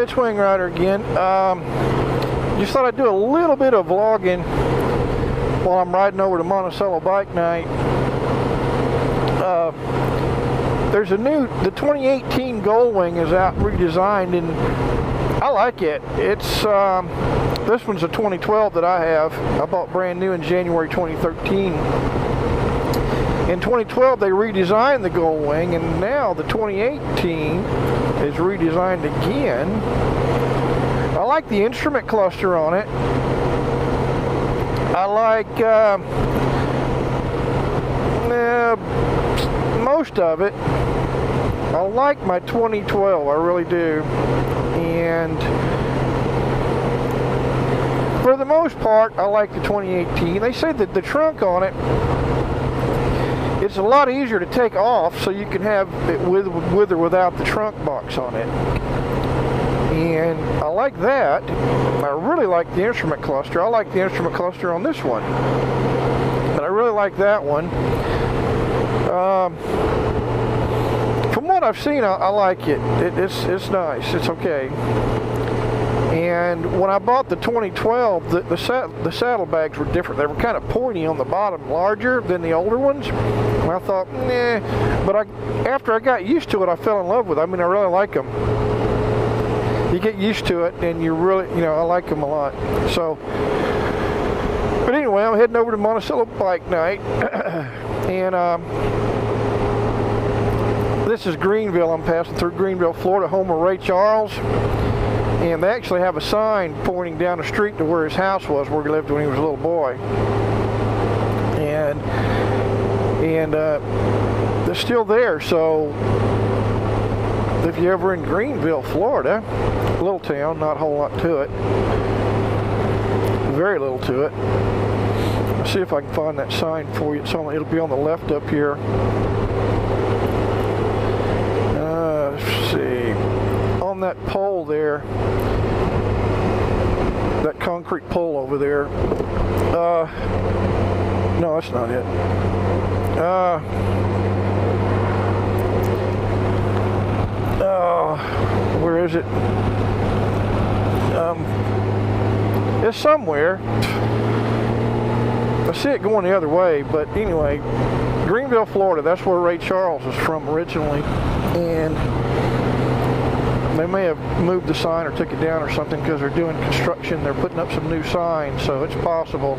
It's Wing Rider again. Just thought I'd do a little bit of vlogging while I'm riding over to Monticello bike night. There's the 2018 Goldwing is out redesigned, and I like it. It's this one's a 2012 that I have. I bought brand new in January 2013. In 2012 they redesigned the Goldwing, and now the 2018 is redesigned again. I like the instrument cluster on it. I like most of it. I like my 2012, I really do. And for the most part, I like the 2018. They say that the trunk on it, it's a lot easier to take off, so you can have it with or without the trunk box on it. And I like that. I really like the instrument cluster. I like the instrument cluster on this one, but I really like that one. From what I've seen, I like it. It's nice. It's okay. And when I bought the 2012, the saddlebags were different. They were kind of pointy on the bottom, larger than the older ones. And I thought, nah. But after I got used to it, I fell in love with it. I mean, I really like them. You get used to it, and you really, I like them a lot. So, but anyway, I'm heading over to Monticello bike night, and this is Greenville. I'm passing through Greenville, Florida, home of Ray Charles. And they actually have a sign pointing down the street to where his house was, where he lived when he was a little boy. And they're still there. So if you're ever in Greenville, Florida, little town, not a whole lot to it, very little to it. Let's see if I can find that sign for you. It'll be on the left up here. Let's see. On that pole there, that concrete pole over there. No, that's not it. Where is it? It's somewhere. I see it going the other way, but anyway, Greenville, Florida, that's where Ray Charles is from originally, and they may have moved the sign or took it down or something because they're doing construction. They're putting up some new signs, so it's possible.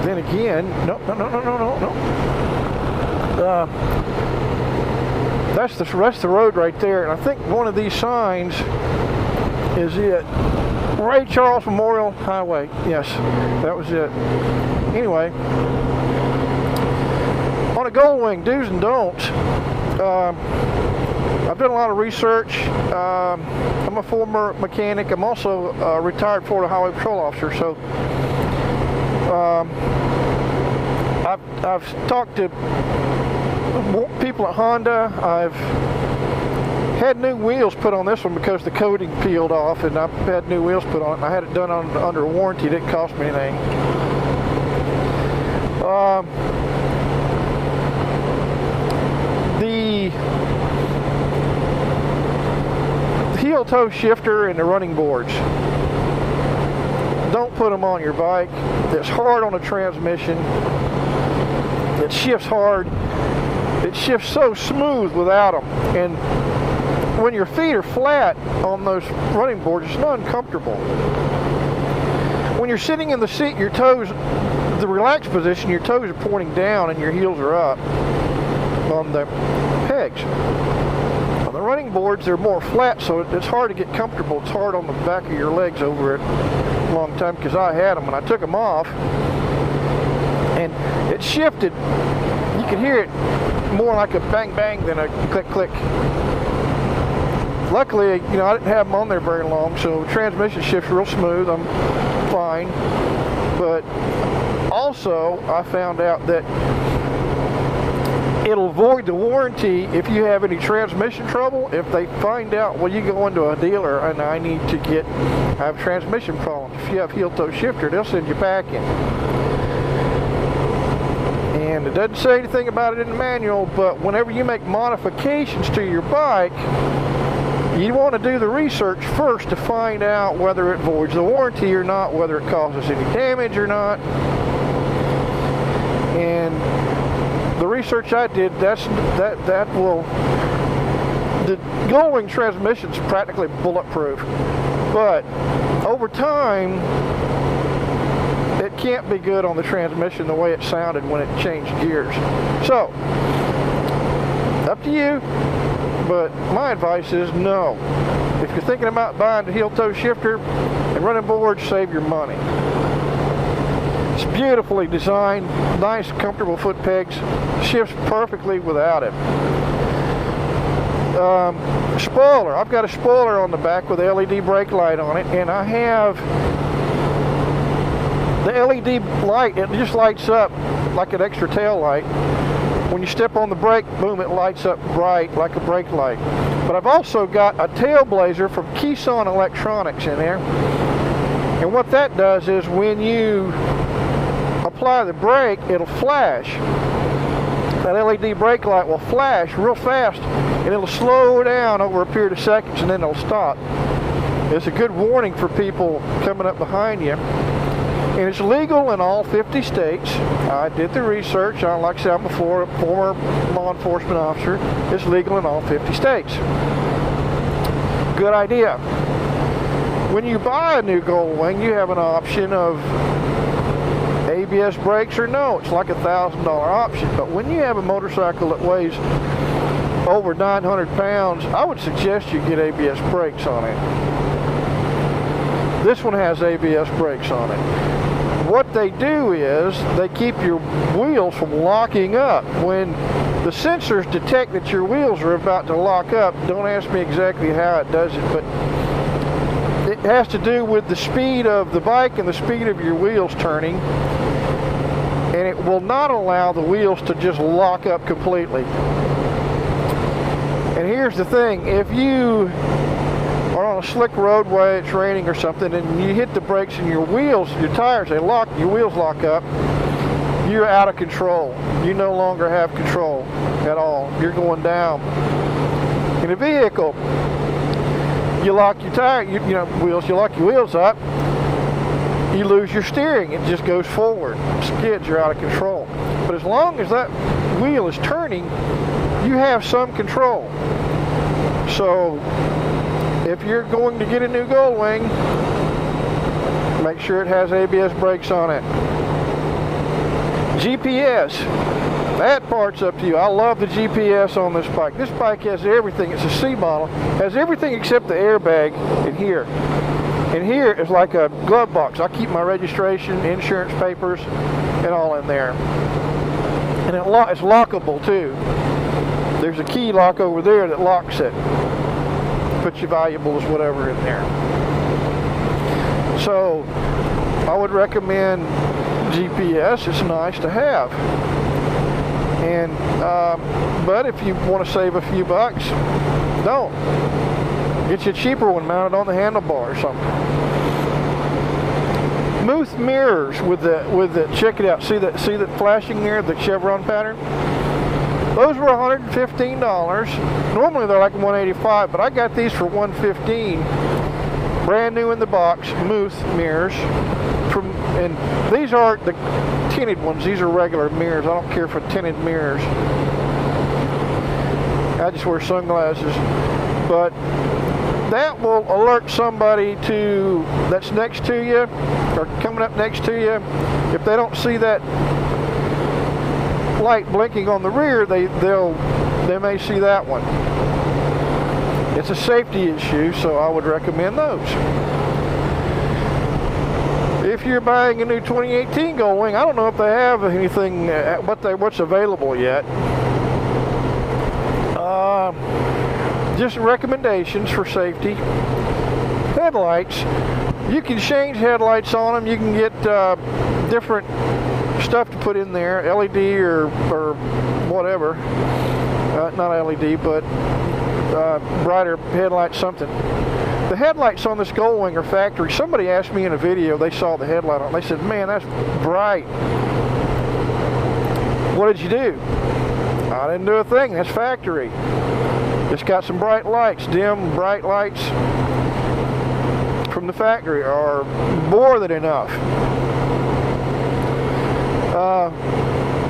Then again, no. That's the road right there, and I think one of these signs is it. Ray Charles Memorial Highway. Yes, that was it. Anyway, on a Goldwing, do's and don'ts. I've done a lot of research. I'm a former mechanic. I'm also a retired Florida Highway Patrol officer. So I've talked to people at Honda. I've had new wheels put on this one because the coating peeled off, and I've had new wheels put on it. I had it done under warranty. It didn't cost me anything. The heel toe shifter and the running boards, don't put them on your bike. It's hard on the transmission. It shifts hard. It shifts so smooth without them, and when your feet are flat on those running boards, it's not uncomfortable. When you're sitting in the seat, your toes, the relaxed position, your toes are pointing down and your heels are up on the pegs. On the running boards, they're more flat, so it's hard to get comfortable. It's hard on the back of your legs over it a long time, because I had them and I took them off, and it shifted. You could hear it more like a bang bang than a click click. Luckily, I didn't have them on there very long, so transmission shifts real smooth. I'm fine. But also, I found out that it'll void the warranty if you have any transmission trouble. If they find out, well, you go into a dealer and I have transmission problems. If you have heel toe shifter, they'll send you packing. And it doesn't say anything about it in the manual, but whenever you make modifications to your bike, you want to do the research first to find out whether it voids the warranty or not, whether it causes any damage or not. And the research I did, that will, the gull-wing transmission's practically bulletproof, but over time it can't be good on the transmission the way it sounded when it changed gears. So up to you, but my advice is no. If you're thinking about buying the heel-toe shifter and running boards, save your money. It's beautifully designed, nice comfortable foot pegs, shifts perfectly without it. Spoiler, I've got a spoiler on the back with a LED brake light on it, and I have the LED light, it just lights up like an extra tail light. When you step on the brake, boom, it lights up bright like a brake light. But I've also got a tail blazer from Keystone Electronics in there, and what that does is when you apply the brake, it'll flash. That LED brake light will flash real fast, and it'll slow down over a period of seconds, and then it'll stop. It's a good warning for people coming up behind you. And it's legal in all 50 states. I did the research. Like I said, I'm a former law enforcement officer. It's legal in all 50 states. Good idea. When you buy a new gull-wing, you have an option of ABS brakes or no. It's like a $1,000 option. But when you have a motorcycle that weighs over 900 pounds, I would suggest you get ABS brakes on it. This one has ABS brakes on it. What they do is they keep your wheels from locking up. When the sensors detect that your wheels are about to lock up, don't ask me exactly how it does it, but it has to do with the speed of the bike and the speed of your wheels turning, and it will not allow the wheels to just lock up completely. And here's the thing, if you are on a slick roadway, it's raining or something, and you hit the brakes and your wheels, your tires, your wheels lock up, you're out of control. You no longer have control at all. You're going down. In a vehicle, you lock your you lock your wheels up, you lose your steering, it just goes forward. Skids, you're out of control. But as long as that wheel is turning, you have some control. So if you're going to get a new gull-wing, make sure it has ABS brakes on it. GPS, that part's up to you. I love the GPS on this bike. This bike has everything. It's a C model. Has everything except the airbag in here. And here is like a glove box. I keep my registration, insurance papers, and all in there. And it's lockable too. There's a key lock over there that locks it. Put your valuables, whatever, in there. So I would recommend GPS. It's nice to have. And but if you want to save a few bucks, don't. Get you a cheaper one mounted on the handlebar or something. Muth mirrors with the check it out. See that flashing there, the chevron pattern? Those were $115. Normally they're like $185, but I got these for $115. Brand new in the box, Muth mirrors. And these aren't the tinted ones, these are regular mirrors. I don't care for tinted mirrors. I just wear sunglasses. But that will alert somebody that's next to you or coming up next to you. If they don't see that light blinking on the rear, they may see that one. It's a safety issue, so I would recommend those. If you're buying a new 2018 gull-wing, I don't know if they have anything, what's available yet. Just recommendations for safety. Headlights. You can change headlights on them. You can get different stuff to put in there, LED or whatever. Not LED, but brighter headlights, something. The headlights on this gull-wing are factory. Somebody asked me in a video, they saw the headlight on. They said, man, that's bright. What did you do? I didn't do a thing. That's factory. It's got some bright lights. Dim, bright lights from the factory are more than enough.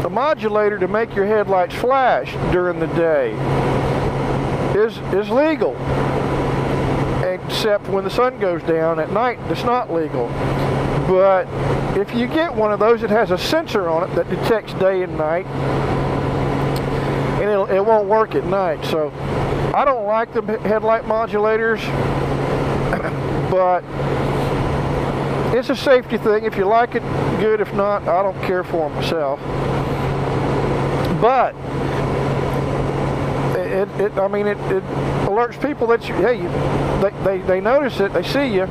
A modulator to make your headlights flash during the day is legal, except when the sun goes down at night. It's not legal. But if you get one of those, it has a sensor on it that detects day and night, and it won't work at night. So I don't like the headlight modulators, but it's a safety thing. If you like it, good. If not, I don't care for them myself. But it alerts people that they notice it, they see you.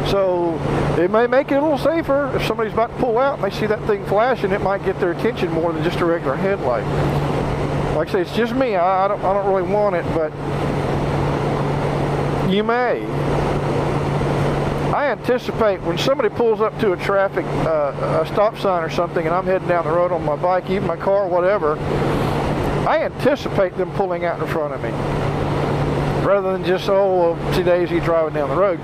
So it may make it a little safer. If somebody's about to pull out and they see that thing flashing, it might get their attention more than just a regular headlight. Like I say, it's just me. I don't really want it, but you may. I anticipate when somebody pulls up to a stop sign or something, and I'm heading down the road on my bike, even my car, whatever, I anticipate them pulling out in front of me, rather than just, oh, well, today's he driving down the road.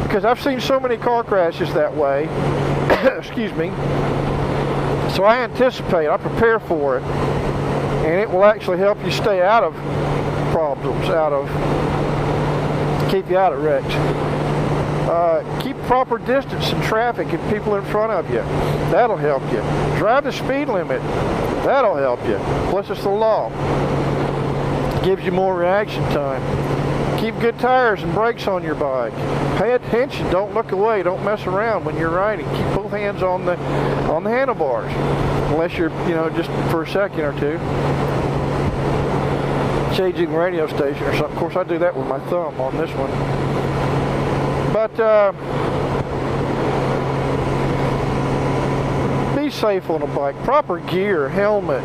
Because I've seen so many car crashes that way. Excuse me. So I anticipate, I prepare for it, and it will actually help you stay out of problems, keep you out of wrecks. Keep proper distance in traffic and people in front of you. That'll help you. Drive the speed limit. That'll help you. Plus, it's the law. Gives you more reaction time. Keep good tires and brakes on your bike. Pay attention. Don't look away. Don't mess around when you're riding. Keep both hands on the handlebars, unless you're, just for a second or two, changing the radio station or something. Of course, I do that with my thumb on this one. But be safe on a bike. Proper gear, helmet,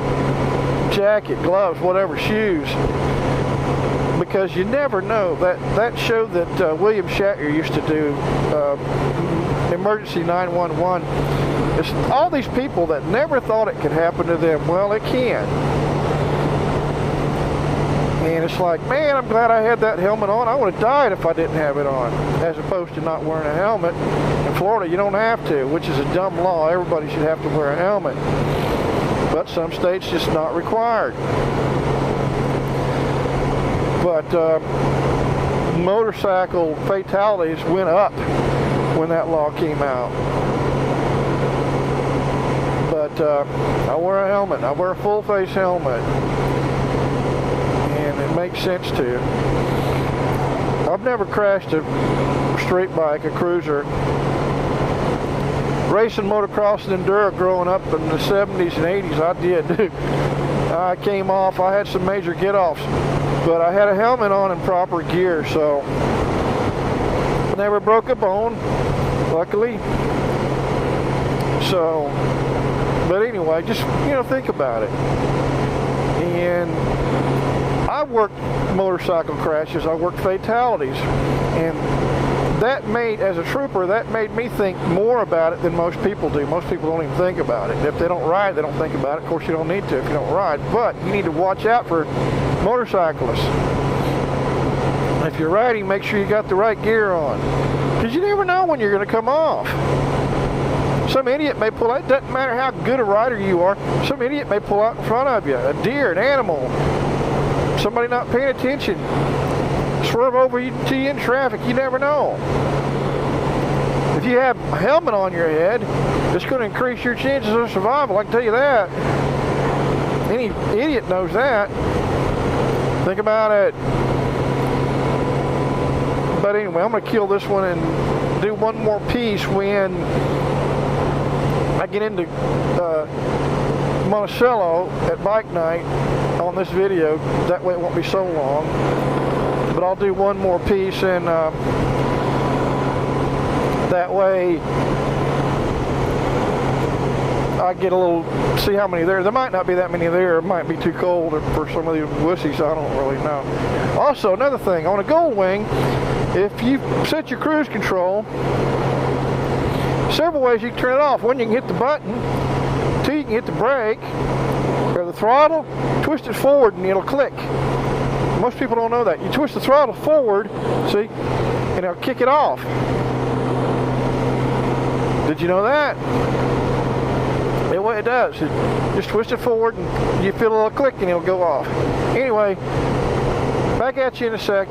jacket, gloves, whatever, shoes. Because you never know. That show that William Shatner used to do, Emergency 911, it's all these people that never thought it could happen to them. Well, it can. And it's like, man, I'm glad I had that helmet on. I would have died if I didn't have it on, as opposed to not wearing a helmet. In Florida, you don't have to, which is a dumb law. Everybody should have to wear a helmet. But some states, just not required. But motorcycle fatalities went up when that law came out. But I wear a helmet. I wear a full-face helmet. And it makes sense to. I've never crashed a street bike, a cruiser. Racing motocross and enduro growing up in the 70s and 80s, I did. I came off. I had some major get-offs. But I had a helmet on and proper gear, so I never broke a bone, luckily. So, but anyway, just, think about it. And I worked motorcycle crashes, I worked fatalities, and that as a trooper, that made me think more about it than most people do. Most people don't even think about it. If they don't ride, they don't think about it. Of course, you don't need to if you don't ride, but you need to watch out for motorcyclists. If you're riding, make sure you got the right gear on, because you never know when you're going to come off. Some idiot may pull out. It doesn't matter how good a rider you are. Some idiot may pull out in front of you. A deer, an animal, somebody not paying attention, swerve over to you in traffic. You never know. If you have a helmet on your head, it's going to increase your chances of survival. I can tell you that. Any idiot knows that. Think about it. But anyway, I'm going to kill this one and do one more piece when I get into Monticello at bike night on this video. That way it won't be so long. But I'll do one more piece, and that way I get a little, see how many there. There might not be that many there. It might be too cold for some of these wussies. I don't really know. Also, another thing, on a Gold Wing, if you set your cruise control, several ways you can turn it off. One, you can hit the button. Two, you can hit the brake. Or the throttle, twist it forward and it'll click. Most people don't know that. You twist the throttle forward, see, and it'll kick it off. Did you know that? It does. Just twist it forward and you feel a little click and it'll go off. Anyway, back at you in a sec.